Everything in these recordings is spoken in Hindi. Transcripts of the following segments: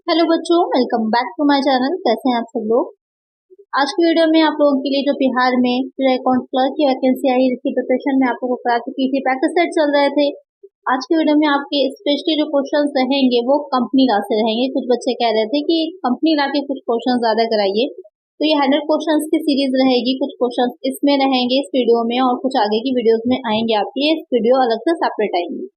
हेलो बच्चों, welcome back to my channel. कैसे हैं आप सब लोग। आज की वीडियो में आप लोगों के लिए जो बिहार में अकाउंट क्लर्क की वैकेंसी आई, जिसकी प्रिपरेशन में आप लोगों को करा चुकी थी, प्रैक्टिस सेट चल रहे थे। आज की वीडियो में आपके स्पेशली जो क्वेश्चंस रहेंगे वो कंपनी ला से रहेंगे। कुछ बच्चे कह रहे थे कि कंपनी ला के कुछ क्वेश्चन ज्यादा कराइए, तो ये 100 क्वेश्चन की सीरीज रहेगी। कुछ क्वेश्चन इसमें रहेंगे इस वीडियो में, और कुछ आगे की वीडियोज में आएंगे आपकी। इस वीडियो अलग से सेपरेट आएंगी।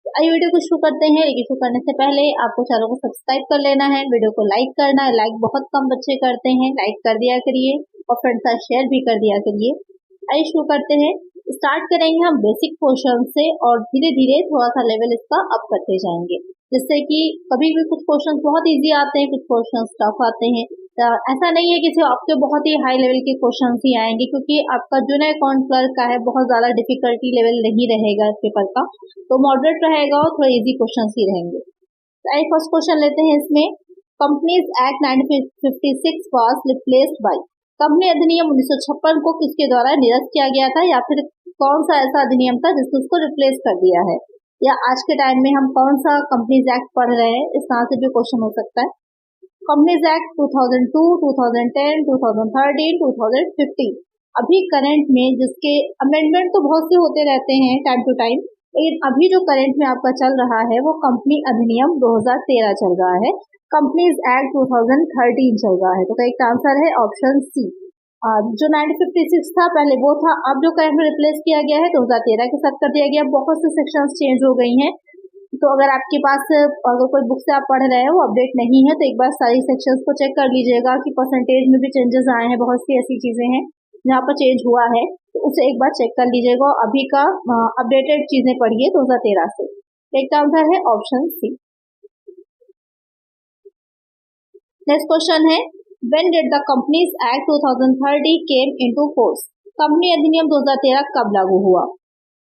आइए वीडियो को शुरू करते हैं। लेकिन शुरू करने से पहले आपको चैनल को सब्सक्राइब कर लेना है, वीडियो को लाइक करना है। लाइक बहुत कम बच्चे करते हैं, लाइक कर दिया करिए और फ्रेंड्स साथ शेयर भी कर दिया करिए। आइए शुरू करते हैं। स्टार्ट करेंगे हम बेसिक क्वेश्चन से और धीरे धीरे थोड़ा सा लेवल इसका अप करते जाएंगे, जिससे कि कभी भी कुछ क्वेश्चन बहुत इजी आते हैं, कुछ क्वेश्चन टफ आते हैं। तो ऐसा नहीं है कि सिर्फ आपके बहुत ही हाई लेवल के क्वेश्चन ही आएंगे, क्योंकि आपका जो नया अकाउंट क्लर्क का है बहुत ज्यादा डिफिकल्टी लेवल नहीं रहेगा इस पेपर का, तो मॉडरेट रहेगा और थोड़े इजी क्वेश्चन ही रहेंगे। तो आइए फर्स्ट क्वेश्चन लेते हैं। इसमें companies act 1956 was replaced by. Company अधिनियम 1956 को किसके द्वारा निरस्त किया गया था, या फिर कौन सा ऐसा अधिनियम था जिसने उसको रिप्लेस कर दिया है, या आज के टाइम में हम कौन सा कंपनीज एक्ट पढ़ रहे हैं, इस तरह से भी क्वेश्चन हो सकता है। Companies act 2002, 2010, 2013, 2015। अभी करंट में जिसके अमेंडमेंट तो बहुत से होते रहते हैं टाइम टू टाइम, लेकिन अभी जो करंट में आपका चल रहा है वो कंपनी अधिनियम 2013 चल रहा है। कंपनीज एक्ट 2013 चल रहा है। तो करेक्ट आंसर है ऑप्शन सी। जो 1956 था पहले वो था, अब जो करंट में रिप्लेस किया गया है 2013 के साथ कर दिया गया। बहुत से सेक्शंस चेंज हो गई हैं, तो अगर आपके पास अगर कोई बुक से आप पढ़ रहे हैं वो अपडेट नहीं है, तो एक बार सारी सेक्शंस को चेक कर लीजिएगा कि परसेंटेज में भी चेंजेस आए हैं। बहुत सी ऐसी चीजें हैं जहाँ पर चेंज हुआ है, तो उसे एक बार चेक कर लीजिएगा। अभी का अपडेटेड चीजें पढ़िए 2013 से। एक आंसर है ऑप्शन सी। नेक्स्ट क्वेश्चन है, when did the companies act 2030 came into force. Company अधिनियम 2013 कब लागू हुआ।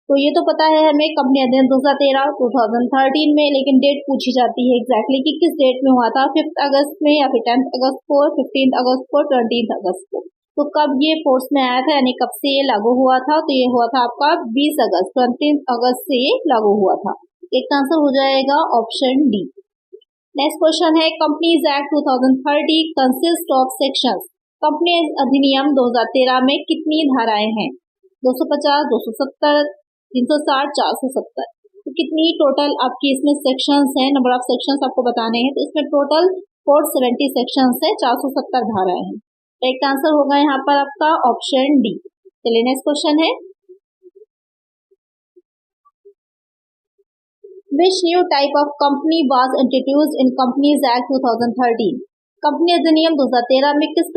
तो ये तो पता है हमें, कंपनी अधिनियम 2013 2013 में, लेकिन डेट पूछी जाती है एग्जैक्टली कि किस डेट में हुआ था। 5 अगस्त में, या फिर 10 अगस्त को, 15 अगस्त को, 20 अगस्त को। तो कब ये फोर्स में आया था, यानी कब से ये लागू हुआ था, तो ये हुआ था आपका 20 अगस्त, 20 अगस्त से ये लागू हुआ था। एक आंसर हो जाएगा ऑप्शन डी। नेक्स्ट क्वेश्चन है, companies act 2030 consist of sections. Company अधिनियम 2013 में कितनी धाराएं हैं। 250, 270, 360, 470। तो कितनी टोटल आपकी इसमें सेक्शंस हैं, नंबर ऑफ सेक्शंस आपको बताने हैं। तो इसमें टोटल 470 सेक्शंस है, 470 धाराएं हैं। तो एक आंसर होगा यहाँ पर आपका ऑप्शन डी। चलिए नेक्स्ट क्वेश्चन है, Which new type of company was introduced in Companies Act 2013? Company अधिनियम 2013 में किस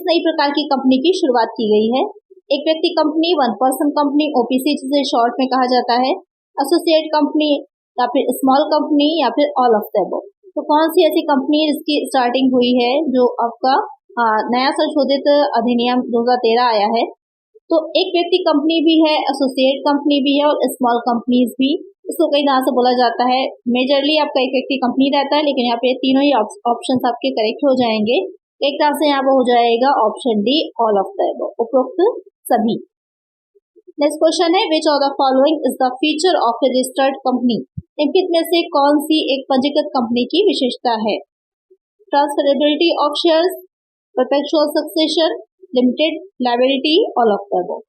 नई प्रकार की कंपनी की शुरुआत की गई है। एक व्यक्ति कंपनी, 1 पर्सन कंपनी, ओपीसी जिसे शॉर्ट में कहा जाता है, एसोसिएट कंपनी, या फिर स्मॉल कंपनी, या फिर ऑल ऑफ द अबव। तो कौन सी ऐसी कंपनी जिसकी स्टार्टिंग हुई है, जो आपका नया संशोधित अधिनियम 2013 आया है। तो एक व्यक्ति कंपनी भी है, एसोसिएट कंपनी भी है, और स्मॉल कंपनीज भी। इसको कई तरह से बोला जाता है। मेजरली आपका एक व्यक्ति कंपनी रहता है, लेकिन यहाँ पे तीनों ही ऑप्शंस आपके करेक्ट हो जाएंगे। एक तरह से यहाँ पर हो जाएगा option D, all of the above, उपरोक्त सभी। नेक्स्ट क्वेश्चन है, which of the following is the feature of A registered company. निम्नलिखित में से कौन सी एक पंजीकृत कंपनी की विशेषता है। Transferability of shares, perpetual succession, limited liability, all of the above.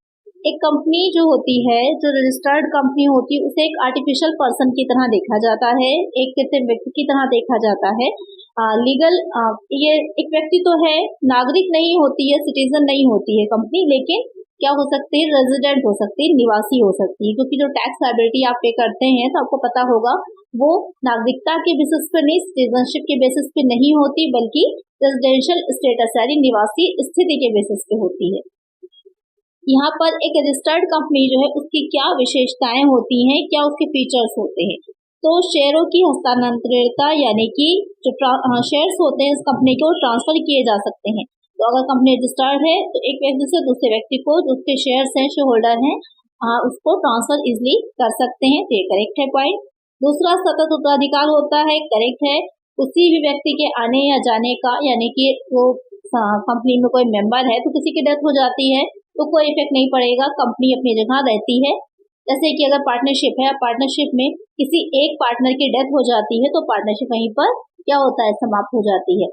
एक कंपनी जो होती है, जो रजिस्टर्ड कंपनी होती है, उसे एक आर्टिफिशियल पर्सन की तरह देखा जाता है, एक कृत्रिम व्यक्ति की तरह देखा जाता है। लीगल ये एक व्यक्ति तो है, नागरिक नहीं होती है, सिटीजन नहीं होती है कंपनी, लेकिन क्या हो सकती है, रेजिडेंट हो सकती है, निवासी हो सकती है। क्योंकि जो टैक्स लायबिलिटी आप पे करते हैं, तो आपको पता होगा वो नागरिकता के बेसिस पे नहीं, सिटीजनशिप के बेसिस पे नहीं होती, बल्कि रेजिडेंशियल स्टेटस यानी निवासी स्थिति के बेसिस पे होती है। यहाँ पर एक रजिस्टर्ड कंपनी जो है उसकी क्या विशेषताएं होती हैं, क्या उसके फीचर्स होते हैं। तो शेयरों की हस्तांतरणीयता, यानी कि जो शेयर्स होते हैं इस कंपनी को ट्रांसफर किए जा सकते हैं। तो अगर कंपनी रजिस्टर्ड है तो एक व्यक्ति से दूसरे व्यक्ति को, जो उसके शेयर्स हैं, शेयर होल्डर हैं, उसको ट्रांसफर इजिली कर सकते हैं। तो ये करेक्ट है पॉइंट। दूसरा, सतत उत्तराधिकार होता है, करेक्ट है। किसी भी व्यक्ति के आने या जाने का, यानी कि वो कंपनी में कोई मेंबर है तो किसी की डेथ हो जाती है तो कोई इफेक्ट नहीं पड़ेगा, कंपनी अपनी जगह रहती है। जैसे कि अगर पार्टनरशिप है, पार्टनरशिप में किसी एक पार्टनर की डेथ हो जाती है तो पार्टनरशिप वहीं पर क्या होता है, समाप्त हो जाती है।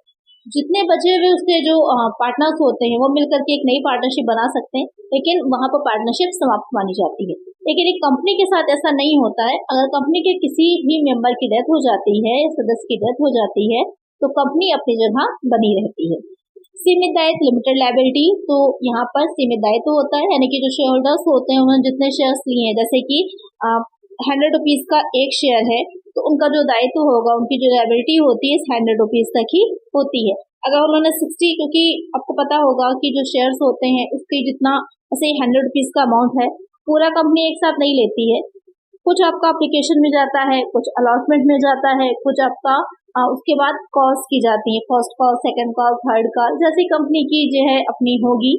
जितने बचे हुए उसके जो पार्टनर्स होते हैं वो मिलकर के एक नई पार्टनरशिप बना सकते हैं, लेकिन वहां पर पार्टनरशिप समाप्त मानी जाती है। लेकिन एक कंपनी के साथ ऐसा नहीं होता है। अगर कंपनी के किसी भी मेंबर की डेथ हो जाती है, सदस्य की डेथ हो जाती है, तो कंपनी अपनी जगह बनी रहती है। सीमित दायित्व लिमिटेड लायबिलिटी, तो यहाँ पर सीमित दायित्व होता है, यानी कि जो शेयर होल्डर्स होते हैं उन्होंने जितने शेयर्स लिए हैं, जैसे कि 100 रुपीज का एक शेयर है, तो उनका जो दायित्व होगा, उनकी जो लायबिलिटी होती है 100 रुपीज तक ही होती है। अगर उन्होंने 60, क्योंकि आपको पता होगा कि जो शेयर्स होते हैं उसकी जितना, ऐसे 100 रुपीज का अमाउंट है, पूरा कंपनी एक साथ नहीं लेती है। कुछ आपका एप्लीकेशन में जाता है, कुछ अलॉटमेंट में जाता है, कुछ आपका उसके बाद कॉल्स की जाती है, first call, second call, third call, जैसी कंपनी की जो है अपनी होगी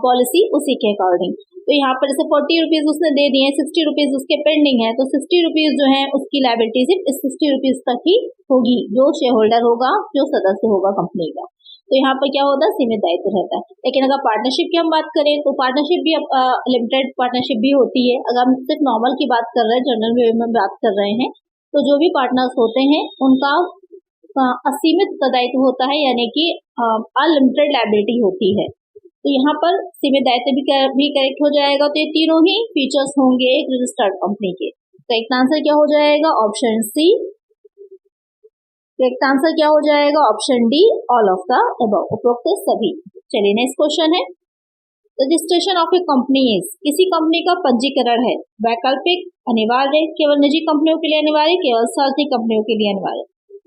पॉलिसी, उसी के अकॉर्डिंग। तो यहाँ पर जैसे 40 रुपीज उसने दे दिए, 60 रुपीज उसके पेंडिंग है, तो 60 रुपीज जो है उसकी लायबिलिटी सिर्फ इस 60 रुपीज तक ही होगी, जो शेयर होल्डर होगा, जो सदस्य होगा कंपनी का। तो यहाँ पर क्या होता है, सीमित दायित्व रहता है। लेकिन अगर पार्टनरशिप की हम बात करें तो पार्टनरशिप भी लिमिटेड पार्टनरशिप भी होती है। अगर हम सिर्फ नॉर्मल की बात कर रहे हैं, जनरल वे में बात कर रहे हैं, तो जो भी पार्टनर्स होते हैं उनका असीमित दायित्व होता है, यानी कि अनलिमिटेड लायबिलिटी होती है। तो यहाँ पर सीमित दायित्व भी करेक्ट हो जाएगा। तो ये तीनों ही फीचर्स होंगे एक रजिस्टर्ड कंपनी के। करेक्ट आंसर क्या हो जाएगा, ऑप्शन सी। करेक्ट आंसर क्या हो जाएगा, option D, all of the above, उपरोक्त सभी। चलिए नेक्स्ट क्वेश्चन है, registration of A company is, किसी कंपनी का पंजीकरण है, वैकल्पिक, अनिवार्य, केवल निजी कंपनियों के लिए अनिवार्य, केवल सार्वजनिक कंपनियों के लिए अनिवार्य,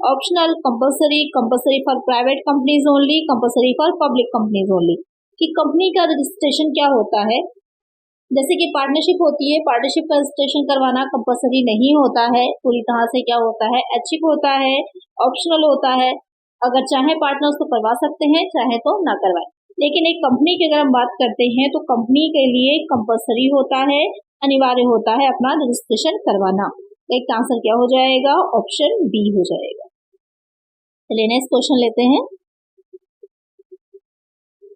optional, compulsory, compulsory for private companies only, compulsory for public companies only. कि कंपनी का रजिस्ट्रेशन क्या होता है, जैसे कि पार्टनरशिप होती है, पार्टनरशिप का रजिस्ट्रेशन करवाना कंपल्सरी नहीं होता है, पूरी तरह से क्या होता है, ऐच्छिक होता है, ऑप्शनल होता है। अगर चाहे पार्टनर्स तो करवा सकते हैं, चाहे तो ना करवाए। लेकिन एक कंपनी की अगर हम बात करते हैं तो कंपनी के लिए कंपल्सरी होता है, अनिवार्य होता है अपना रजिस्ट्रेशन करवाना। एक आंसर क्या हो जाएगा, ऑप्शन बी हो जाएगा। चलिए नेक्स्ट क्वेश्चन लेते हैं,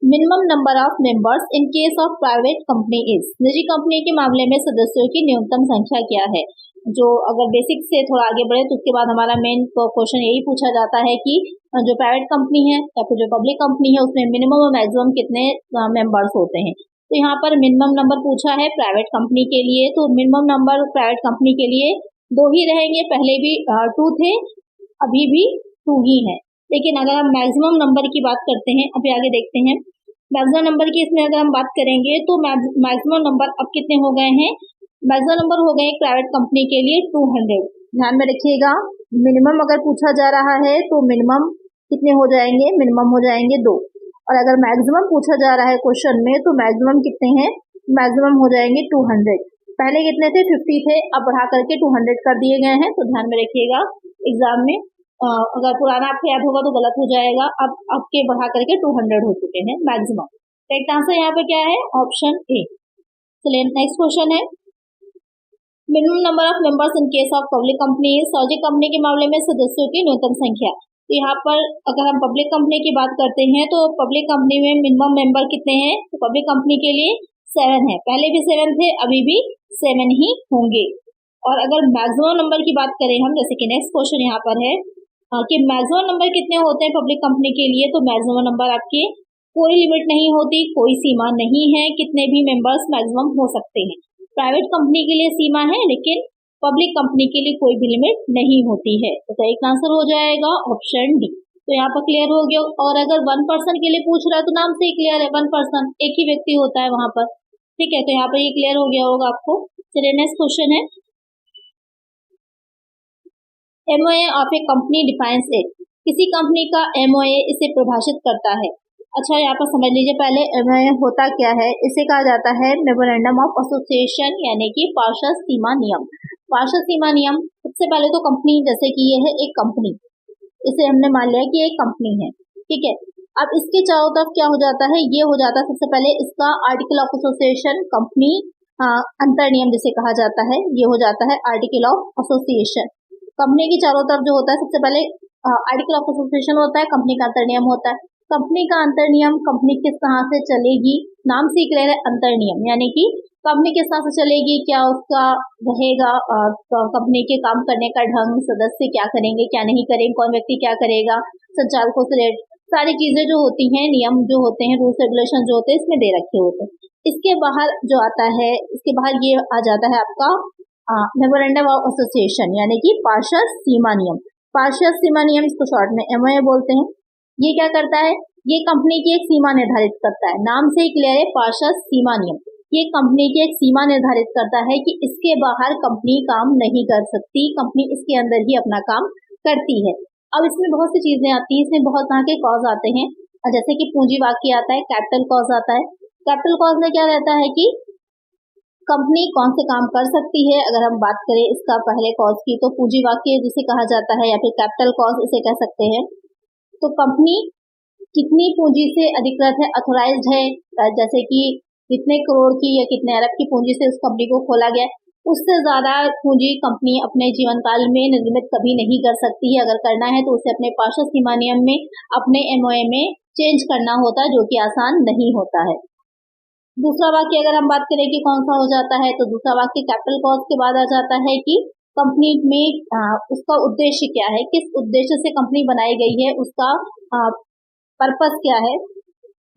minimum number of members in case of private company is, निजी कंपनी के मामले में सदस्यों की न्यूनतम संख्या क्या है। जो अगर बेसिक से थोड़ा आगे बढ़े तो उसके बाद हमारा मेन क्वेश्चन यही पूछा जाता है कि जो प्राइवेट कंपनी है या फिर जो पब्लिक कंपनी है उसमें मिनिमम और मैक्सिमम कितने मेंबर्स होते हैं। तो यहाँ पर मिनिमम नंबर पूछा है प्राइवेट कंपनी के लिए, तो मिनिमम नंबर प्राइवेट कंपनी के लिए 2 ही रहेंगे, पहले भी 2 थे, अभी भी 2 ही है। लेकिन अगर हम मैक्सिमम नंबर की बात करते हैं, अभी आगे देखते हैं, मैक्सिमम नंबर की इसमें अगर हम बात करेंगे तो मैक्सिमम नंबर अब कितने हो गए हैं, मैक्सिमम नंबर हो गए प्राइवेट कंपनी के लिए 200। ध्यान में रखिएगा, मिनिमम अगर पूछा जा रहा है तो मिनिमम कितने हो जाएंगे, मिनिमम हो जाएंगे 2, और अगर मैक्सिमम पूछा जा रहा है क्वेश्चन में तो मैक्सिमम कितने हैं, मैक्सिमम हो जाएंगे 200। पहले कितने थे, 50 थे, अब बढ़ा करके 200 कर दिए गए हैं। तो ध्यान में रखिएगा, एग्जाम में अगर पुराना आपको याद होगा तो गलत हो जाएगा। अब आपके बढ़ा करके 200 हो चुके हैं मैक्सिमम। करेक्ट आंसर यहाँ पे क्या है, ऑप्शन ए। चलिए नेक्स्ट क्वेश्चन है, minimum number of members in case of public company, सार्वजनिक कंपनी के मामले में सदस्यों की न्यूनतम संख्या। तो यहाँ पर अगर हम पब्लिक कंपनी की बात करते हैं तो पब्लिक कंपनी में मिनिमम मेंबर कितने हैं, तो पब्लिक कंपनी के लिए 7 है, पहले भी 7 थे, अभी भी 7 ही होंगे। और अगर मैक्सिमम नंबर की बात करें हम, जैसे कि नेक्स्ट क्वेश्चन यहाँ पर है कि मैक्सिमम नंबर कितने होते हैं पब्लिक कंपनी के लिए, तो मैक्सिमम नंबर आपके कोई लिमिट नहीं होती, कोई सीमा नहीं है, कितने भी मेंबर्स मैक्सिमम हो सकते हैं। प्राइवेट कंपनी के लिए सीमा है, लेकिन पब्लिक कंपनी के लिए कोई भी लिमिट नहीं होती है। तो एक आंसर हो जाएगा ऑप्शन डी। तो यहाँ पर क्लियर हो गया। और अगर 1 पर्सन के लिए पूछ रहा है तो नाम से ही क्लियर है, 1 पर्सन, एक ही व्यक्ति होता है वहां पर, ठीक है। तो यहाँ पर ये क्लियर हो गया होगा आपको। चलिए नेक्स्ट क्वेश्चन है, MOA of A company defines it, किसी कंपनी का MOA इसे परिभाषित करता है। अच्छा, यहाँ पर समझ लीजिए पहले MOA होता क्या है। इसे कहा जाता है मेमोरेंडम ऑफ एसोसिएशन, यानी कि पार्षद सीमा नियम। पार्षद सीमा नियम, सबसे पहले तो कंपनी, जैसे कि ये है एक कंपनी, इसे हमने मान लिया कि एक कंपनी है, ठीक है। अब इसके चारों तरफ क्या हो जाता है, ये हो जाता है सबसे पहले इसका आर्टिकल ऑफ एसोसिएशन, कंपनी अंतर नियम जिसे कहा जाता है, ये हो जाता है आर्टिकल ऑफ एसोसिएशन। कंपनी के चारों तरफ जो होता है सबसे पहले आर्टिकल ऑफ एसोसिएशन होता है, कंपनी का अंतर नियम होता है। कंपनी का अंतर नियम, कंपनी किस तरह से चलेगी, नाम से क्लियर है अंतर नियम, यानी कि कंपनी किस तरह से चलेगी, क्या उसका रहेगा कंपनी के काम करने का ढंग, सदस्य क्या करेंगे क्या नहीं करेंगे, कौन व्यक्ति क्या करेगा, संचालकों से रिलेटेड सारी चीजें जो होती हैं, नियम जो होते हैं, रूल्स रेगुलेशन जो होते हैं, इसमें दे रखे होते हैं। इसके बाहर जो आता है, इसके बाहर ये आ जाता है आपका मेमोरेंडम ऑफ एसोसिएशन, यानी कि पार्षद सीमा नियम। पार्षद सीमा नियम, इसको शॉर्ट में एमओए बोलते हैं। ये क्या करता है, ये कंपनी की एक सीमा निर्धारित करता है। नाम से ही क्लियर है, पार्षद सीमा नियम। ये कंपनी की एक सीमा निर्धारित करता है कि इसके बाहर कंपनी काम नहीं कर सकती, कंपनी इसके अंदर ही अपना काम करती है। अब इसमें बहुत सी चीजें आती हैं, इसमें बहुत तरह के कॉज आते हैं, जैसे कि पूंजी वाक्य आता है, कैपिटल कॉज आता है। कैपिटल कॉज में क्या रहता है कि कंपनी कौन से काम कर सकती है। अगर हम बात करें इसका पहले कॉज की, तो पूंजी वाक्य जिसे कहा जाता है, या फिर कैपिटल कॉज इसे कह सकते हैं। तो कंपनी कितनी पूंजी से अधिकृत है, अथोराइज्ड है, जैसे कि कितने करोड़ की या कितने अरब की पूंजी से उस कंपनी को खोला गया, उससे ज्यादा पूंजी कंपनी अपने जीवन काल में निर्मित कभी नहीं कर सकती है। अगर करना है तो उसे अपने पार्षद सीमा नियम में, अपने एमओए में चेंज करना होता है, जो कि आसान नहीं होता है। दूसरा वाक्य अगर हम बात करें कि कौन सा हो जाता है, तो दूसरा वाक्य कैपिटल कॉज के बाद आ जाता है कि कंपनी में उसका उद्देश्य क्या है, किस उद्देश्य से कंपनी बनाई गई है, उसका पर्पस क्या है।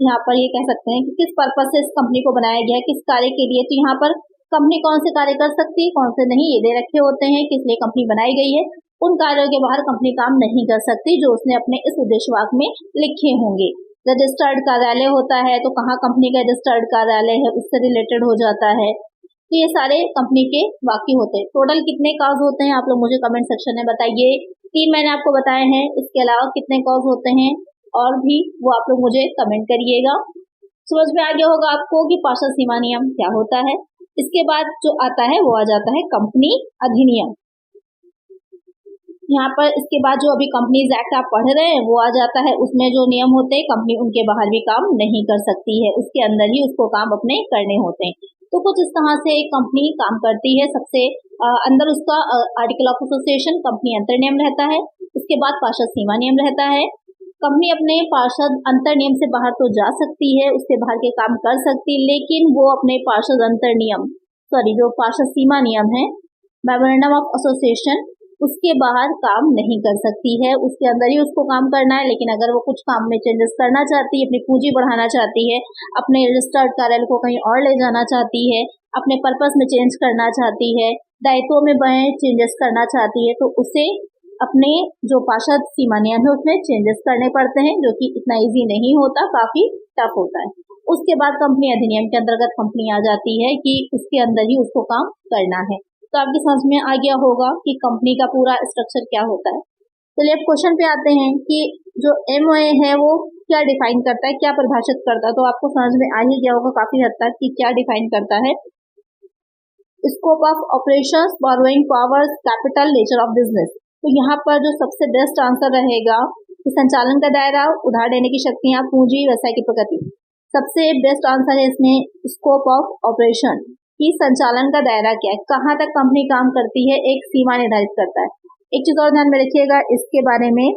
यहाँ पर ये कह सकते हैं कि किस पर्पस से इस कंपनी को बनाया गया है, किस कार्य के लिए। तो यहाँ पर कंपनी कौन से कार्य कर सकती है, कौन से नहीं, ये दे रखे होते हैं, किस लिए कंपनी बनाई गई है। उन कार्यों के बाहर कंपनी काम नहीं कर सकती जो उसने अपने इस उद्देश्य वाक्य में लिखे होंगे। रजिस्टर्ड कार्यालय होता है, तो कहाँ कंपनी का रजिस्टर्ड कार्यालय है, उससे रिलेटेड हो जाता है। तो ये सारे कंपनी के वाक्य होते हैं। टोटल कितने कॉज होते हैं, आप लोग मुझे कमेंट सेक्शन में बताइए। 3 मैंने आपको बताए हैं, इसके अलावा कितने कॉज होते हैं और भी वो आप लोग मुझे कमेंट करिएगा। समझ में आ गया होगा आपको कि पार्षद सीमा नियम क्या होता है। इसके बाद जो आता है वो आ जाता है कंपनी अधिनियम। यहाँ पर इसके बाद जो अभी कंपनीज एक्ट आप पढ़ रहे हैं वो आ जाता है। उसमें जो नियम होते हैं, कंपनी उनके बाहर भी काम नहीं कर सकती है, उसके अंदर ही उसको काम अपने करने होते हैं। तो कुछ इस तरह से कंपनी काम करती है। सबसे अंदर उसका आर्टिकल ऑफ एसोसिएशन, कंपनी अंतर नियम रहता है। उसके बाद पार्षद सीमा नियम रहता है। कंपनी अपने पार्षद अंतर नियम से बाहर तो जा सकती है, उसके बाहर के काम कर सकती है, लेकिन वो अपने पार्षद अंतर नियम जो पार्षद सीमा नियम है, मेमोरेंडम ऑफ एसोसिएशन, उसके बाहर काम नहीं कर सकती है। उसके अंदर ही उसको काम करना है। लेकिन अगर वो कुछ काम में चेंजेस करना चाहती है, अपनी पूंजी बढ़ाना चाहती है, अपने रजिस्टर्ड कार्यालय को कहीं और ले जाना चाहती है, अपने पर्पस में चेंज करना चाहती है, दायित्वों में बड़े चेंजेस करना चाहती है, तो उसे अपने जो पार्षद सीमा नियम है उसमें चेंजेस करने पड़ते हैं, जो कि इतना इजी नहीं होता, काफी टफ होता है। उसके बाद कंपनी अधिनियम के अंतर्गत कंपनी आ जाती है कि उसके अंदर ही उसको काम करना है। तो आपकी समझ में आ गया होगा कि कंपनी का पूरा स्ट्रक्चर क्या होता है। चलिए अब क्वेश्चन पे आते हैं कि जो एमओए है वो क्या डिफाइन करता है, क्या परिभाषित करता है। तो आपको समझ में आ ही गया होगा काफी हद तक कि क्या डिफाइन करता है। Scope of operations, borrowing powers, capital, nature of business. तो यहाँ पर जो सबसे बेस्ट आंसर रहेगा कि संचालन का दायरा, उधार देने की शक्तियां, पूंजी, व्यवसाय की प्रगति। सबसे बेस्ट आंसर है इसमें स्कोप ऑफ ऑपरेशन, कि संचालन का दायरा क्या है, कहाँ तक कंपनी काम करती है, एक सीमा निर्धारित करता है। एक चीज और ध्यान में रखिएगा इसके बारे में,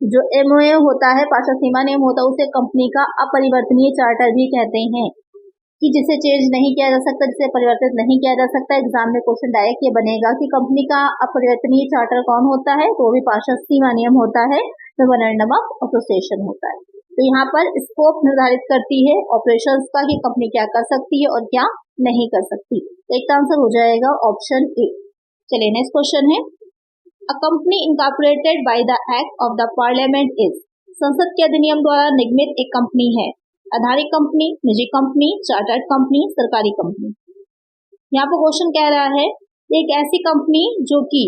जो एमओए होता है, पार्षद सीमा नियम होता है, उसे कंपनी का अपरिवर्तनीय चार्टर भी कहते हैं, कि जिसे चेंज नहीं किया जा सकता, जिसे परिवर्तित नहीं किया जा सकता। एग्जाम में क्वेश्चन डायरेक्ट ये बनेगा कि कंपनी का अपरिवर्तनीय चार्टर कौन होता है, तो भी पार्षद सीमा नियम होता है, मेमोरेंडम ऑफ एसोसिएशन होता है। तो यहाँ पर स्कोप निर्धारित करती है ऑपरेशंस का, कि कंपनी क्या कर सकती है और क्या नहीं कर सकती। तो एक आंसर हो जाएगा ऑप्शन ए। चलिए नेक्स्ट क्वेश्चन है, a company incorporated by the act of the parliament is. संसद के अधिनियम द्वारा निगमित एक कंपनी है। आधारिक कंपनी, निजी कंपनी, चार्टर्ड कंपनी, सरकारी कंपनी। यहाँ पर क्वेश्चन कह रहा है एक ऐसी कंपनी जो कि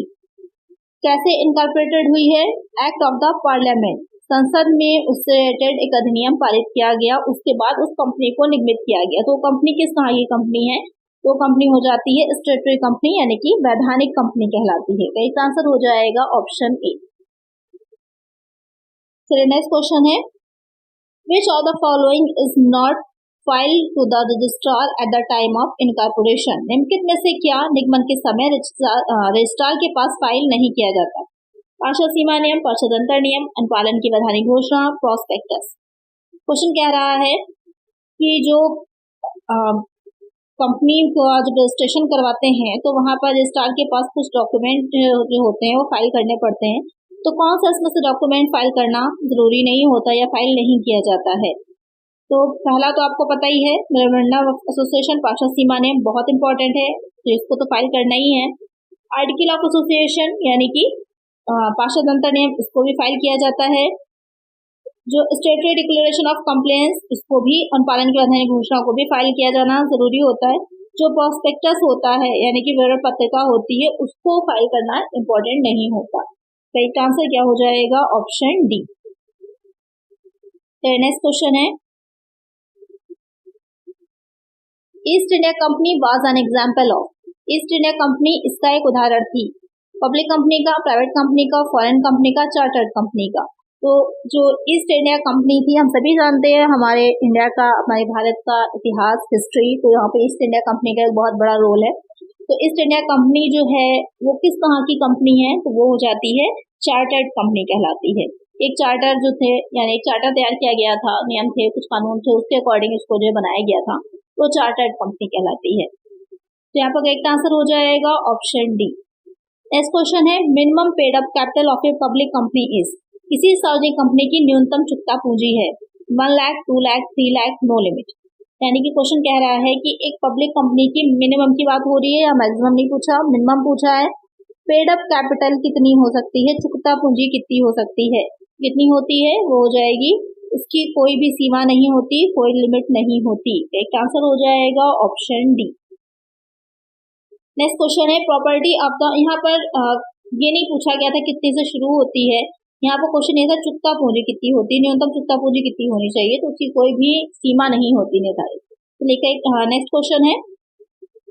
कैसे इनकॉर्पोरेटेड हुई है, एक्ट ऑफ द पार्लियामेंट, संसद में उससे रिलेटेड एक अधिनियम पारित किया गया, उसके बाद उस कंपनी को निगमित किया गया। तो कंपनी किस तरह की कंपनी है, तो कंपनी हो जाती है स्टेटरी कंपनी, यानी कि वैधानिक कंपनी कहलाती है। तो इसका आंसर हो जाएगा ऑप्शन ए। चलिए नेक्स्ट क्वेश्चन है, which of the following is not filed to the registrar at the time of incorporation. निम्नलिखित में से क्या निगमन के समय रजिस्ट्रार के पास फाइल नहीं किया जाता। पार्षद सीमा नियम, पार्षद अंतर नियम, अनुपालन की वैधानिक घोषणा, प्रॉस्पेक्टस। क्वेश्चन कह रहा है कि जो कंपनी को जब रजिस्ट्रेशन करवाते हैं तो वहाँ पर रजिस्ट्रार के पास कुछ डॉक्यूमेंट जो होते हैं वो फाइल करने पड़ते हैं। तो कौन सा इसमें से डॉक्यूमेंट फाइल करना जरूरी नहीं होता या फाइल नहीं किया जाता है। तो पहला तो आपको पता ही है, मेमोरेंडम ऑफ एसोसिएशन पार्षद सीमा नेम बहुत इंपॉर्टेंट है, तो इसको तो फाइल करना ही है। आर्टिकल ऑफ एसोसिएशन यानी कि पार्षद अंतर नियम, इसको भी फाइल किया जाता है। जो स्टेटरी डिक्लेरेशन ऑफ कंप्लेंस, इसको भी अनुपालन की वैधानिक घोषणा को भी फाइल किया जाना जरूरी होता है। जो प्रोस्पेक्टस होता है यानी कि विवरण पत्रिका होती है, उसको फाइल करना इम्पोर्टेंट नहीं होता। करेक्ट आंसर क्या हो जाएगा? Option D. नेक्स्ट क्वेश्चन है, east India company was an example of. East India company इसका एक उदाहरण थी। पब्लिक कंपनी का, प्राइवेट कंपनी का, फॉरेन कंपनी का, चार्टर्ड कंपनी का। तो जो ईस्ट इंडिया कंपनी थी, हम सभी जानते हैं हमारे इंडिया का, हमारे भारत का इतिहास, हिस्ट्री, तो यहाँ पे ईस्ट इंडिया कंपनी का एक बहुत बड़ा रोल है। तो ईस्ट इंडिया कंपनी जो है वो किस तरह की कंपनी है? तो वो हो जाती है चार्टर्ड कंपनी कहलाती है। एक चार्टर जो थे, यानी एक चार्टर तैयार किया गया था, नियम थे, कुछ कानून थे, उसके अकॉर्डिंग इसको जो बनाया गया था, वो चार्टर्ड कंपनी कहलाती है। तो यहाँ पर करेक्ट आंसर हो जाएगा ऑप्शन डी। नेक्स्ट क्वेश्चन है, minimum paid up capital of a public company is. किसी सार्वजनिक कंपनी की न्यूनतम चुकता पूंजी है 1 लाख, 2 लाख, 3 लाख, नो लिमिट। यानी कि क्वेश्चन कह रहा है कि एक पब्लिक कंपनी की मिनिमम की बात हो रही है या मैक्सिमम नहीं पूछा, मिनिमम पूछा है। पेड अप कैपिटल कितनी हो सकती है, चुकता पूंजी कितनी हो सकती है, कितनी होती है वो हो जाएगी, उसकी कोई भी सीमा नहीं होती, कोई लिमिट नहीं होती। एक आंसर हो जाएगा ऑप्शन डी। नेक्स्ट क्वेश्चन है, प्रॉपर्टी ऑफ द, यहाँ पर ये नहीं पूछा गया था कितने से शुरू होती है, यहाँ पर क्वेश्चन ये था चुकता पूंजी कितनी होती है, न्यूनतम चुकता पूंजी कितनी होनी चाहिए, तो उसकी कोई भी सीमा नहीं होती निर्धारित। तो लेकर नेक्स्ट क्वेश्चन है,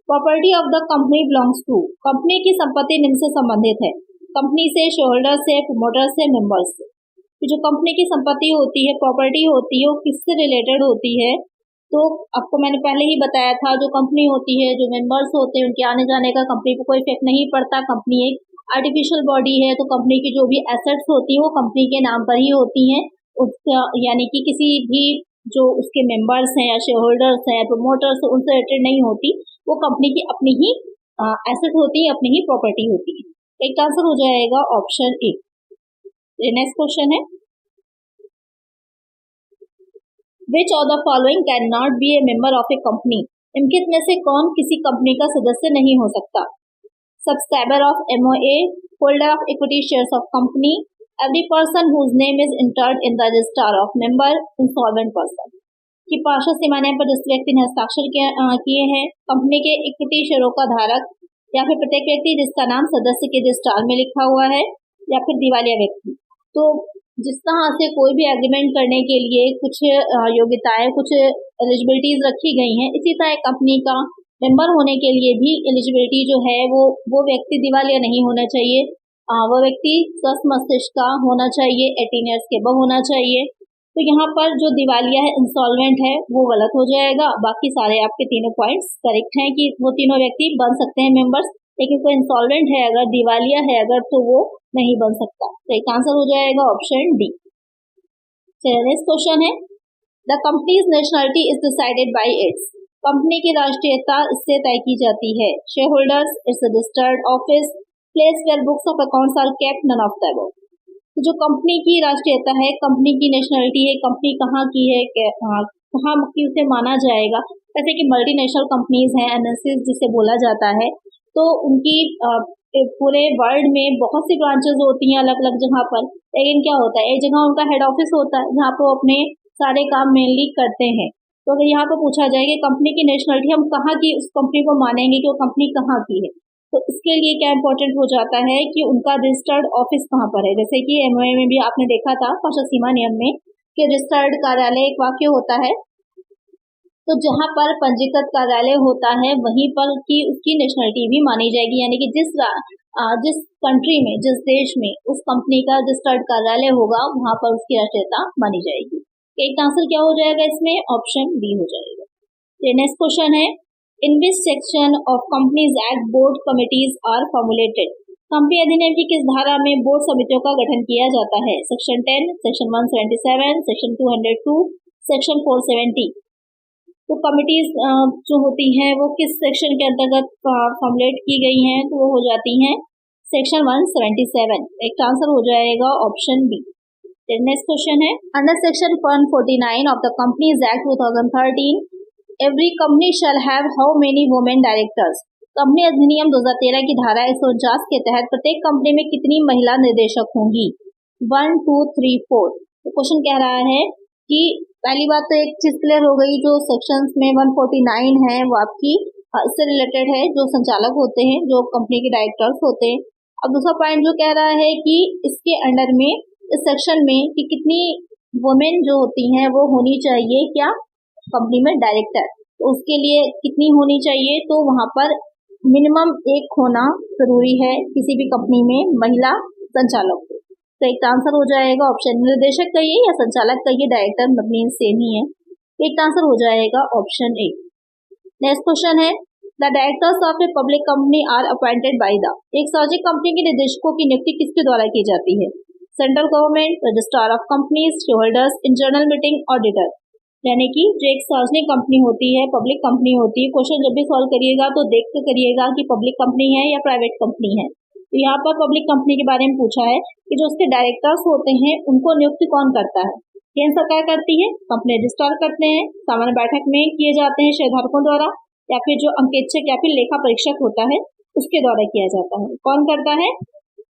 property of the company belongs to. Company की संपत्ति निम्न से संबंधित है, कंपनी से, शेयर होल्डर से, प्रमोटर से, मेंबर्स से। तो जो कंपनी की संपत्ति होती है, प्रॉपर्टी होती है, वो किससे रिलेटेड होती है? तो आपको मैंने पहले ही बताया था, जो कंपनी होती है, जो मेंबर्स होते हैं, उनके आने जाने का कंपनी पर कोई इफेक्ट नहीं पड़ता। कंपनी एक आर्टिफिशियल बॉडी है, तो कंपनी की जो भी एसेट्स होती है वो कंपनी के नाम पर ही होती हैं। उसका यानी कि किसी भी जो उसके मेंबर्स हैं या शेयर होल्डर्स हैं, प्रमोटर्स, उनसे रिलेटेड नहीं होती, वो कंपनी की अपनी ही एसेट होती है, अपनी ही प्रॉपर्टी होती है। एक आंसर हो जाएगा ऑप्शन ए। नेक्स्ट क्वेश्चन है, which of the following can not be A member of A company. निम्नलिखित में से कौन किसी कंपनी का सदस्य नहीं हो सकता? Subscriber of MOA, holder of equity shares of company, every person whose name is entered in the register of member, insolvent person. कि पार्षद सीमा नेम पर जिस व्यक्ति ने हस्ताक्षर किए हैं, कंपनी के इक्विटी शेयरों का धारक, या फिर प्रत्येक व्यक्ति जिसका नाम सदस्य के रजिस्टर में लिखा हुआ है, या फिर दिवालिया व्यक्ति। तो जिस तरह से कोई भी एग्रीमेंट करने के लिए कुछ योग्यताएं, कुछ एलिजिबिलिटीज रखी गई हैं, इसी तरह कंपनी का मेंबर होने के लिए भी एलिजिबिलिटी जो है वो व्यक्ति दिवालिया नहीं होना चाहिए, वो व्यक्ति स्वस्थ मस्तिष्क का होना चाहिए, 18 ईयर्स के अबव होना चाहिए। तो यहाँ पर जो दिवालिया है, इंसॉल्वेंट है, वो गलत हो जाएगा। बाकी सारे आपके तीनों पॉइंट्स करेक्ट हैं कि वो तीनों व्यक्ति बन सकते हैं मेंबर्स, लेकिन कोई इंसॉल्वेंट है अगर, दिवालिया है अगर, तो वो नहीं बन सकता। तो एक आंसर हो जाएगा ऑप्शन डी। नेक्स्ट क्वेश्चन है, the company's nationality is decided by its. Company की राष्ट्रीयता इससे तय की जाती है। Shareholders, its registered office, place where books of accounts are kept, none of the above. तो जो कंपनी की राष्ट्रीयता है, कंपनी की नेशनलिटी है, कंपनी कहाँ की है, कहाँ की उसे माना जाएगा। जैसे कि मल्टीनेशनल कंपनीज हैं, MNCs जिसे बोला जाता है, तो उनकी पूरे वर्ल्ड में बहुत सी ब्रांचेस होती हैं अलग अलग जगह पर, लेकिन क्या होता है, एक जगह उनका हेड ऑफिस होता है जहाँ पर वो अपने सारे काम मेनली करते हैं। तो अगर यहाँ पर पूछा जाए कि कंपनी की नेशनलिटी हम कहाँ की, उस कंपनी को मानेंगे कि वो कंपनी कहाँ की है, तो इसके लिए क्या इंपॉर्टेंट हो जाता है कि उनका रजिस्टर्ड ऑफिस कहाँ पर है। जैसे कि MOA में भी आपने देखा था पार्षद सीमा नियम में कि रजिस्टर्ड कार्यालय एक वाक्य होता है, तो जहाँ पर पंजीकृत कार्यालय होता है वहीं पर की उसकी नेशनलिटी भी मानी जाएगी, यानी कि जिस कंट्री में, जिस देश में उस कंपनी का रजिस्टर्ड कार्यालय होगा, वहां पर उसकी राष्ट्रीयता मानी जाएगी। एक आंसर क्या हो जाएगा इसमें? ऑप्शन बी हो जाएगा। नेक्स्ट क्वेश्चन है, in which section of companies act board committees are formulated. Company अधिनियम की किस धारा में बोर्ड समितियों का गठन किया जाता है? Section 10, section 177, section 202, section 470। तो कमिटीज जो होती हैं वो किस सेक्शन के अंतर्गत फॉर्मुलेट की गई हैं, तो वो हो जाती हैं सेक्शन 177। एक आंसर हो जाएगा ऑप्शन बी। नेक्स्ट क्वेश्चन है, under section 149 of the companies act 2013 every company shall have how many women directors. Company अधिनियम 2013 की धारा 149 के तहत प्रत्येक कंपनी में कितनी महिला निर्देशक होंगी? 1, 2, 3, 4। तो क्वेश्चन कह रहा है कि पहली बात तो एक चीज क्लियर हो गई, जो सेक्शंस में 149 है वो आपकी इससे रिलेटेड है, जो संचालक होते हैं, जो कंपनी के डायरेक्टर्स होते हैं। अब दूसरा पॉइंट जो कह रहा है कि इसके अंडर में, इस सेक्शन में, कि कितनी वुमेन जो होती हैं वो होनी चाहिए क्या कंपनी में डायरेक्टर, तो उसके लिए कितनी होनी चाहिए, तो वहां पर मिनिमम एक होना जरूरी है किसी भी कंपनी में महिला संचालक को। तो एक आंसर हो जाएगा ऑप्शन, निर्देशक कहिए या संचालक कहिए, डायरेक्टर मतलब सेम ही है। एक आंसर हो जाएगा ऑप्शन ए। नेक्स्ट क्वेश्चन है, the directors of a public company are appointed by the. एक सार्वजनिक कंपनी के निदेशकों की नियुक्ति किसके द्वारा की जाती है? Central government, registrar of companies, share holders in general meeting, auditor. यानी कि जो एक सार्वजनिक कंपनी होती है, पब्लिक कंपनी होती है, क्वेश्चन जब भी सॉल्व करिएगा तो देख के करिएगा कि पब्लिक कंपनी है या प्राइवेट कंपनी है। तो यहाँ पर पब्लिक कंपनी के बारे में पूछा है कि जो उसके डायरेक्टर्स होते हैं उनको नियुक्ति कौन करता है? केंद्र सरकार करती है, कंपनी रजिस्ट्रार करते हैं, सामान्य बैठक में किए जाते हैं शेयरधारकों द्वारा, या फिर जो अंकेक्षक या फिर लेखा परीक्षक होता है उसके द्वारा किया जाता है। कौन करता है?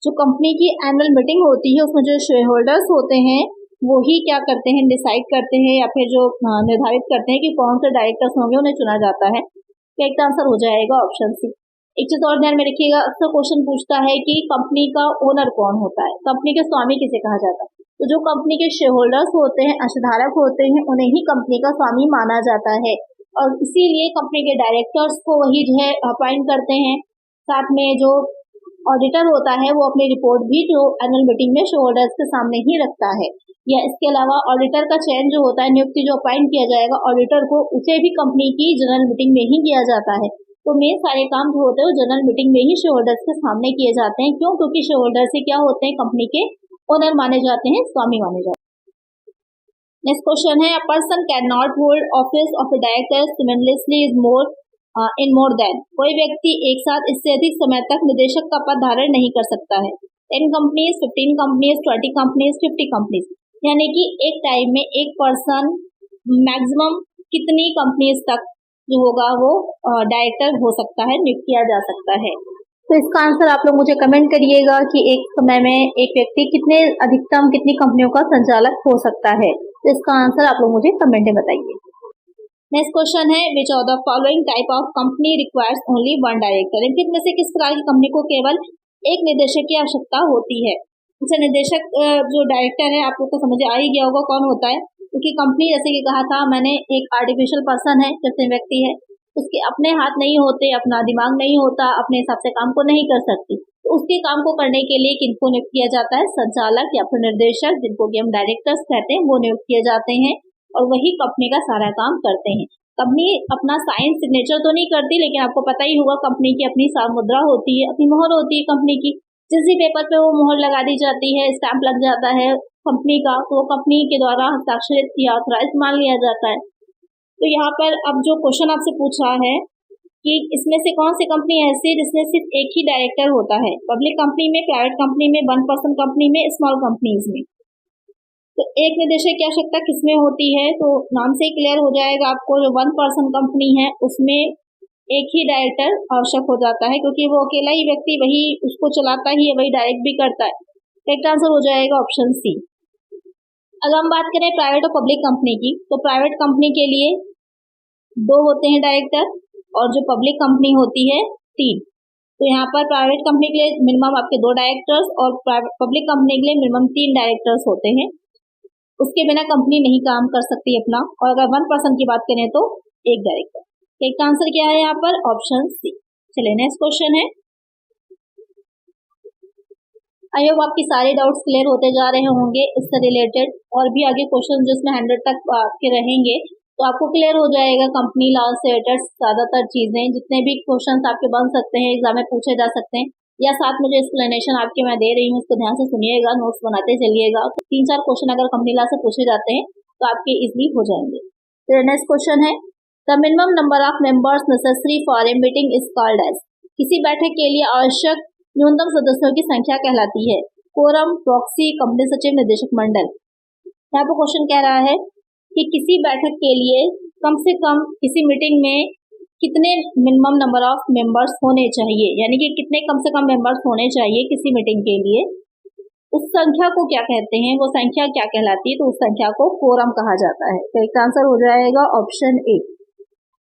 जो कंपनी की एनुअल मीटिंग होती है उसमें जो शेयर होल्डर्स होते हैं वो ही क्या करते हैं, डिसाइड करते हैं या फिर जो निर्धारित करते हैं कि कौन से डायरेक्टर्स होंगे, उन्हें चुना जाता है। तो एक आंसर हो जाएगा ऑप्शन सी। एक चीज और ध्यान में रखिएगा, अक्सर क्वेश्चन पूछता है कि कंपनी का ओनर कौन होता है, कंपनी के स्वामी किसे कहा जाता है। तो जो कंपनी के शेयर होल्डर्स होते हैं, अंशधारक होते हैं, उन्हें ही कंपनी का स्वामी माना जाता है, और इसीलिए कंपनी के डायरेक्टर्स को वही जो है अपॉइंट करते हैं। साथ में जो ऑडिटर होता है वो अपनी रिपोर्ट भी जो एनुअल मीटिंग में शेयर होल्डर्स के सामने ही रखता है। या इसके अलावा ऑडिटर का चयन जो होता है, नियुक्ति जो अपॉइंट किया जाएगा ऑडिटर को, उसे भी कंपनी की जनरल मीटिंग में ही किया जाता है। तो मेन सारे काम जो होते हैं वो जनरल मीटिंग में ही शेयर होल्डर्स के सामने किए जाते हैं। क्यों? क्योंकि शेयर होल्डर्स से क्या होते हैं, कंपनी के ओनर माने जाते हैं, स्वामी माने जाते हैं। नेक्स्ट क्वेश्चन है, a person can not hold office of A director similarly is more in more than. कोई व्यक्ति एक साथ इससे अधिक समय तक निदेशक का पद धारण नहीं कर सकता है। 10 कंपनीज, 15 कंपनीज, 20 कंपनीज, 50 कंपनीज। यानी कि एक टाइम में एक पर्सन मैक्सिमम कितनी कंपनीज तक जो होगा वो डायरेक्टर हो सकता है, नियुक्त किया जा सकता है। तो इसका आंसर आप लोग मुझे कमेंट करिएगा कि एक समय में एक व्यक्ति अधिकतम कितनी कंपनियों का संचालक हो सकता है। तो इसका आंसर आप लोग मुझे कमेंट में बताइए। नेक्स्ट क्वेश्चन है, which of the following type of company requires only one director. इनमें से किस प्रकार की कंपनी को केवल एक निदेशक की आवश्यकता होती है? जैसे निदेशक जो डायरेक्टर है आप लोग को समझ आ ही गया होगा कौन होता है, क्योंकि कंपनी जैसे कि कहा था मैंने, एक आर्टिफिशियल पर्सन है, जैसे व्यक्ति है, उसके अपने हाथ नहीं होते, अपना दिमाग नहीं होता, अपने हिसाब से काम को नहीं कर सकती, तो उसके काम को करने के लिए किनको नियुक्त किया जाता है? संचालक या फिर निर्देशक, जिनको कि हम डायरेक्टर्स कहते हैं, वो नियुक्त किए जाते हैं और वही कंपनी का सारा काम करते हैं। कंपनी अपना साइन सिग्नेचर तो नहीं करती, लेकिन आपको पता ही होगा कंपनी की अपनी मुद्रा होती है, अपनी मोहर होती है कंपनी की। जिस भी पेपर पे वो मोहर लगा दी जाती है, स्टैंप लग जाता है कंपनी का, तो वो कंपनी के द्वारा हस्ताक्षरित या ऑथराइज मान लिया जाता है। तो यहाँ पर अब जो क्वेश्चन आपसे पूछा है कि इसमें से कौन सी कंपनी ऐसी है जिसमें सिर्फ एक ही डायरेक्टर होता है? पब्लिक कंपनी में, प्राइवेट कंपनी में, 1 पर्सन कंपनी में, स्मॉल कंपनीज में। तो एक निदेशक की आवश्यकता किसमें होती है? तो नाम से ही क्लियर हो जाएगा आपको, जो 1 पर्सन कंपनी है उसमें एक ही डायरेक्टर आवश्यक हो जाता है, क्योंकि वो अकेला ही व्यक्ति वही उसको चलाता ही है, वही डायरेक्ट भी करता है। करेक्ट आंसर हो जाएगा ऑप्शन सी। अगर हम बात करें प्राइवेट और पब्लिक कंपनी की, तो प्राइवेट कंपनी के लिए 2 होते हैं डायरेक्टर, और जो पब्लिक कंपनी होती है 3। तो यहाँ पर प्राइवेट कंपनी के लिए मिनिमम आपके 2 डायरेक्टर्स और पब्लिक कंपनी के लिए मिनिमम 3 डायरेक्टर्स होते हैं। उसके बिना कंपनी नहीं काम कर सकती अपना। और अगर 1 पर्सन की बात करें तो 1 डायरेक्टर। एक आंसर क्या है यहाँ पर? Option C. चलिए नेक्स्ट क्वेश्चन है, आई होप आपकी सारे डाउट्स क्लियर होते जा रहे होंगे इससे रिलेटेड, और भी आगे क्वेश्चन जिसमें 100 तक आपके रहेंगे तो आपको क्लियर हो जाएगा कंपनी लॉ से रिलेटेड ज्यादातर चीजें, जितने भी क्वेश्चन आपके बन सकते हैं, एग्जाम में पूछे जा सकते हैं, या साथ में जो एक्सप्लेनेशन आपके मैं दे रही हूँ उसको ध्यान से सुनिएगा, नोट्स बनाते चलिएगा। तो 3-4 क्वेश्चन अगर कंपनी लॉ से पूछे जाते हैं तो आपके इजिली हो जाएंगे। तो नेक्स्ट क्वेश्चन है, the minimum number of members necessary for a meeting is called as. किसी बैठक के लिए आवश्यक न्यूनतम सदस्यों की संख्या कहलाती है कोरम, प्रॉक्सी, कंपनी सचिव, निदेशक मंडल। यहाँ पर क्वेश्चन कह रहा है कि किसी बैठक के लिए कम से कम किसी मीटिंग में कितने मिनिमम नंबर ऑफ मेंबर्स होने चाहिए, यानी कि कितने कम से कम मेंबर्स होने चाहिए किसी मीटिंग के लिए, उस संख्या को क्या कहते हैं, वो संख्या क्या कहलाती है, तो उस संख्या को कोरम कहा जाता है। तो एक आंसर हो जाएगा ऑप्शन ए।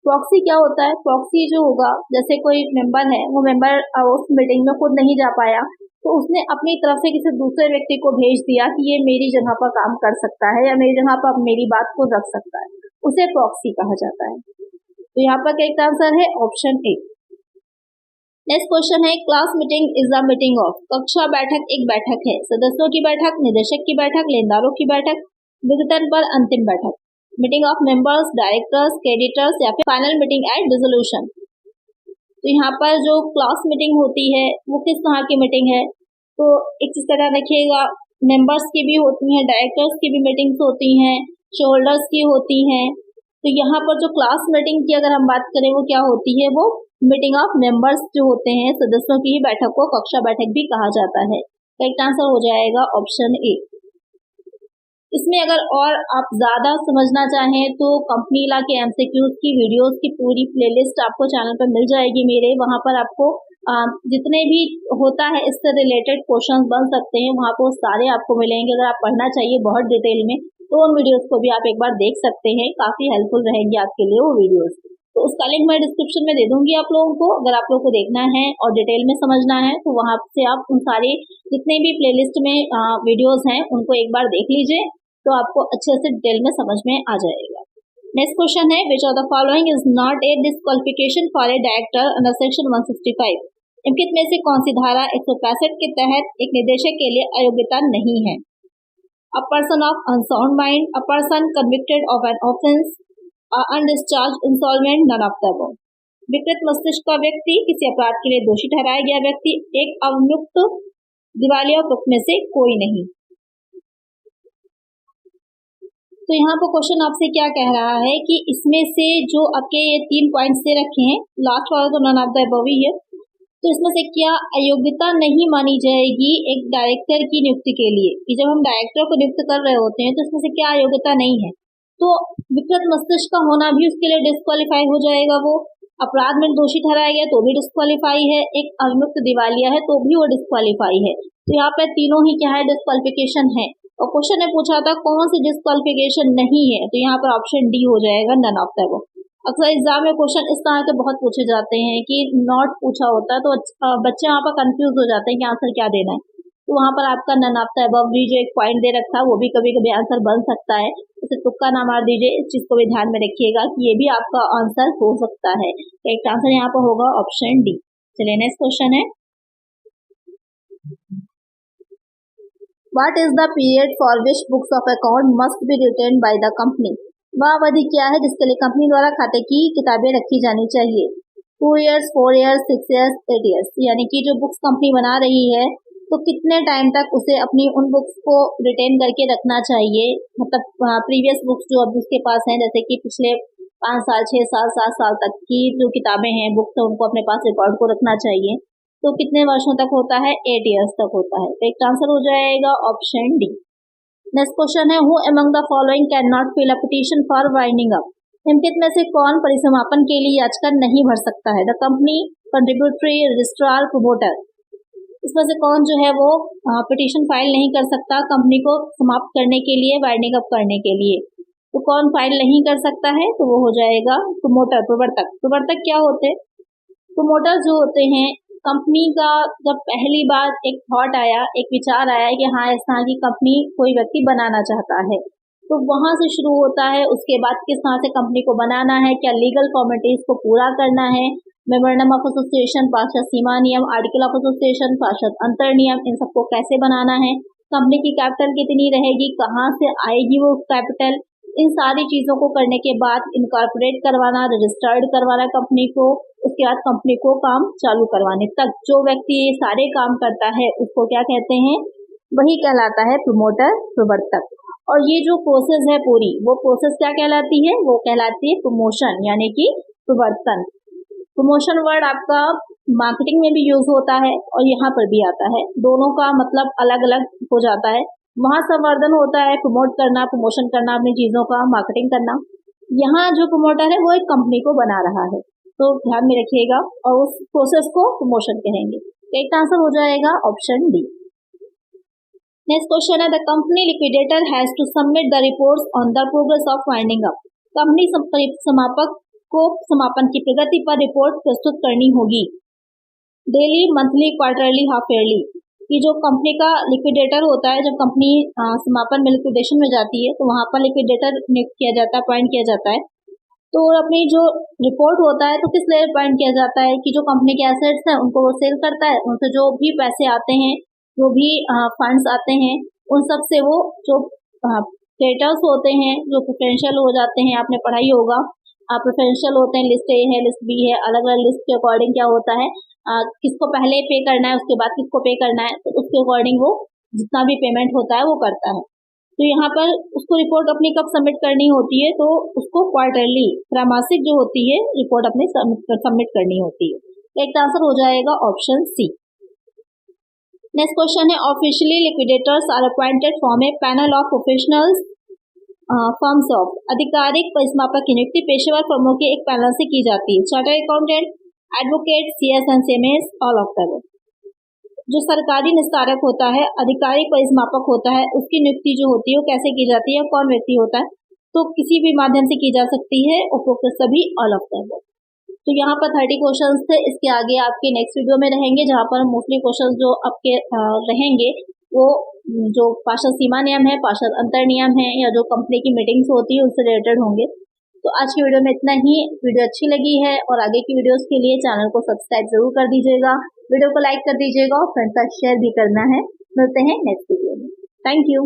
प्रॉक्सी क्या होता है? प्रॉक्सी जो होगा, जैसे कोई मेंबर है, वो मेंबर उस मीटिंग में खुद नहीं जा पाया तो उसने अपनी तरफ से किसी दूसरे व्यक्ति को भेज दिया कि ये मेरी जगह पर काम कर सकता है या मेरी जगह पर मेरी बात को रख सकता है, उसे प्रॉक्सी कहा जाता है। तो यहाँ पर एक आंसर है ऑप्शन ए। नेक्स्ट क्वेश्चन है class meeting is the meeting of. कक्षा बैठक एक बैठक है, सदस्यों की बैठक, निदेशक की बैठक, लेनदारों की बैठक, विघटन पर अंतिम बैठक। Meeting of members, directors, creditors या फिर फाइनल मीटिंग एट डिसोल्यूशन। तो यहाँ पर जो क्लास मीटिंग होती है वो किस तरह की मीटिंग है, तो एक चीज का ध्यान रखिएगा, मेंबर्स की भी होती हैं, डायरेक्टर्स की भी मीटिंग्स होती हैं, शेयर होल्डर्स की होती हैं। तो यहाँ पर जो क्लास मीटिंग की अगर हम बात करें वो क्या होती है, वो मीटिंग ऑफ मेंबर्स जो होते हैं, सदस्यों की ही बैठक को कक्षा बैठक भी कहा जाता है। करेक्ट आंसर हो जाएगा ऑप्शन ए। इसमें अगर और आप ज्यादा समझना चाहें तो कंपनी लॉ के एमसीक्यूज की वीडियोस की पूरी प्लेलिस्ट आपको चैनल पर मिल जाएगी मेरे, वहां पर आपको जितने भी होता है इससे रिलेटेड क्वेश्चंस बन सकते हैं वहां पर सारे आपको मिलेंगे। अगर आप पढ़ना चाहिए बहुत डिटेल में तो उन वीडियोस को भी आप एक बार देख सकते हैं, काफी हेल्पफुल रहेंगे आपके लिए वो वीडियोस। तो उसका लिंक मैं डिस्क्रिप्शन में दे दूंगी आप लोगों को, अगर आप लोगों को देखना है और डिटेल में समझना है तो वहां से आप उन सारी जितने भी प्लेलिस्ट में वीडियोस हैं उनको एक बार देख लीजिए, तो आपको अच्छे से डिटेल में समझ में आ जाएगा। नेक्स्ट क्वेश्चन है which of the following is not a disqualification for a director under section 165। निम्नलिखित में से कौन सी धारा 165 के तहत एक निदेशक के लिए अयोग्यता नहीं है? A person of unsound mind, a person convicted of an offence, undischarge insolvent, none of the above. विकृत मस्तिष्क का व्यक्ति, किसी अपराध के लिए दोषी ठहराया गया व्यक्ति, एक अवमुक्त, दिवालिया उपरोक्त में से कोई नहीं। तो यहाँ पर क्वेश्चन आपसे क्या कह रहा है कि इसमें से जो आपके ये 3 पॉइंट्स से रखे हैं, लास्ट वाला तो नन ऑफ द अबव ही है, तो इसमें से क्या अयोग्यता नहीं मानी जाएगी एक डायरेक्टर की नियुक्ति के लिए, कि जब हम डायरेक्टर को नियुक्त कर रहे होते हैं तो इसमें से क्या अयोग्यता नहीं है? तो विकृत मस्तिष्क का होना भी उसके लिए डिस्क्वालीफाई हो जाएगा, वो अपराध में दोषी ठहराया गया तो भी डिस्क्वालीफाई है, एक अविमुक्त दिवालिया है तो भी वो डिस्क्वालीफाई है। तो यहाँ पे तीनों ही क्या है, डिस्क्वालिफिकेशन है। और क्वेश्चन ने पूछा था कौन सी डिस्क्वालिफिकेशन नहीं है, तो यहाँ पर ऑप्शन डी हो जाएगा, नन ऑफ द अबव। अक्सर एग्जाम में क्वेश्चन इस तरह के बहुत पूछे जाते हैं कि नॉट पूछा होता है तो बच्चे वहाँ पर कंफ्यूज हो जाते हैं कि आंसर क्या देना है, तो वहाँ पर आपका नन ऑफ द अबव भी जो एक पॉइंट दे रखा है वो भी कभी कभी आंसर बन सकता है, उसे तुक्का ना मार दीजिए, इस चीज को भी ध्यान में रखिएगा कि ये भी आपका आंसर हो सकता है। एक आंसर यहाँ पर होगा ऑप्शन डी। चलिए नेक्स्ट क्वेश्चन है what is the period for which books of account must be written by the company. वह अवधि क्या है जिसके लिए कंपनी द्वारा खाते की किताबें रखी जानी चाहिए? 2 years, 4 years, 6 years, 8 years। यानी कि जो बुक्स कंपनी बना रही है तो कितने टाइम तक उसे अपनी उन बुक्स को रिटेन करके रखना चाहिए, मतलब प्रीवियस बुक्स जो अब उसके पास हैं, जैसे कि पिछले 5 साल, 6 साल, 7 साल तक की जो किताबें हैं, बुक्स है, उनको अपने पास रिकॉर्ड को रखना चाहिए। तो कितने वर्षों तक होता है? 8 years तक होता है। तो एक आंसर हो जाएगा ऑप्शन डी। नेक्स्ट क्वेश्चन है who among the following can not file a petition for winding up. निम्नलिखित में से कौन परिसमापन के लिए याचिका नहीं भर सकता है? The company, contributory, registrar, promoter. इसमें से कौन जो है वो पिटीशन फाइल नहीं कर सकता कंपनी को समाप्त करने के लिए, वाइंडिंग अप करने के लिए? तो कौन फाइल नहीं कर सकता है? तो वो हो जाएगा प्रोमोटर, प्रवर्तक। प्रवर्तक क्या होते हैं? प्रोमोटर जो होते हैं, कंपनी का जब पहली बार एक थॉट आया, एक विचार आया कि हाँ इस तरह की कंपनी कोई व्यक्ति बनाना चाहता है, तो वहां से शुरू होता है। उसके बाद किस तरह से कंपनी को बनाना है, क्या लीगल फॉर्मेलिटीज को पूरा करना है, मेमोरेंडम ऑफ एसोसिएशन, पार्षद सीमा नियम, आर्टिकल ऑफ एसोसिएशन, पार्षद अंतर नियम, इन सबको कैसे बनाना है, कंपनी की कैपिटल कितनी रहेगी, कहाँ से आएगी वो कैपिटल, इन सारी चीजों को करने के बाद इनकॉर्पोरेट करवाना, रजिस्टर्ड करवाना कंपनी को, उसके बाद कंपनी को काम चालू करवाने तक जो व्यक्ति ये सारे काम करता है उसको क्या कहते हैं? वही कहलाता है प्रमोटर, प्रवर्तक। और ये जो प्रोसेस है पूरी, वो प्रोसेस क्या कहलाती है? वो कहलाती है प्रमोशन, यानी कि प्रवर्तन। प्रमोशन वर्ड आपका मार्केटिंग में भी यूज होता है और यहाँ पर भी आता है, दोनों का मतलब अलग अलग हो जाता है। वहाँ संवर्धन होता है, प्रमोट करना, प्रमोशन करना अपनी चीजों का, मार्केटिंग करना। यहाँ जो प्रमोटर है वो एक कंपनी को बना रहा है, तो ध्यान में रखिएगा, और उस प्रोसेस को प्रमोशन कहेंगे। एक आंसर हो जाएगा ऑप्शन डी। नेक्स्ट क्वेश्चन है, the company liquidator has to submit the reports on the progress of winding up. Company समापक को समापन की प्रगति पर रिपोर्ट प्रस्तुत करनी होगी। Daily, monthly, quarterly, half yearly. कि जो कंपनी का लिक्विडेटर होता है, जब कंपनी समापन में लिक्विडेशन में जाती है तो वहां पर लिक्विडेटर नियुक्त किया जाता है, अपॉइंट किया जाता है। तो अपनी जो रिपोर्ट होता है तो किस लिए अपॉइंट किया जाता है? कि जो कंपनी के एसेट्स हैं उनको वो सेल करता है, उनसे जो भी पैसे आते हैं, जो भी फंड्स आते हैं, उन सब से वो जो क्रेडिटर्स होते हैं, जो प्रेफरेंशियल हो जाते हैं, आपने पढ़ाई होगा, प्रेफरेंशियल होते हैं, लिस्ट ए है, लिस्ट बी है, अलग अलग लिस्ट के अकॉर्डिंग क्या होता है, किसको पहले पे करना है, उसके बाद किसको पे करना है, तो उसके अकॉर्डिंग वो जितना भी पेमेंट होता है वो करता है। तो यहाँ पर उसको रिपोर्ट अपनी कब सबमिट करनी होती है? तो उसको क्वार्टरली, त्रैमासिक जो होती है रिपोर्ट अपनी सबमिट करनी होती है। एक आंसर हो जाएगा ऑप्शन सी। नेक्स्ट क्वेश्चन है, officially liquidators are appointed from a panel of professionals firms of. आधिकारिक परिसमापक की नियुक्ति पेशेवर फर्मों के एक पैनल से की जाती है। Chartered accountant, advocate, CS and CMAs, all of the. जो सरकारी निस्तारक होता है, आधिकारिक परिसमापक होता है, उसकी नियुक्ति जो होती है वो कैसे की जाती है, कौन व्यक्ति होता है? तो किसी भी माध्यम से की जा सकती है, उपरोक्त सभी, ऑल ऑफ द। तो यहाँ पर 30 क्वेश्चंस थे। इसके आगे आपके नेक्स्ट वीडियो में रहेंगे, जहाँ पर मोस्टली क्वेश्चंस जो आपके रहेंगे वो जो पार्षद सीमा नियम है, पार्षद अंतर नियम है, या जो कंपनी की मीटिंग्स होती है उससे रिलेटेड होंगे। तो आज की वीडियो में इतना ही। वीडियो अच्छी लगी है और आगे की वीडियोस के लिए चैनल को सब्सक्राइब जरूर कर दीजिएगा, वीडियो को लाइक कर दीजिएगा और फ्रेंड्स के साथ शेयर भी करना है। मिलते हैं नेक्स्ट वीडियो में। Thank you.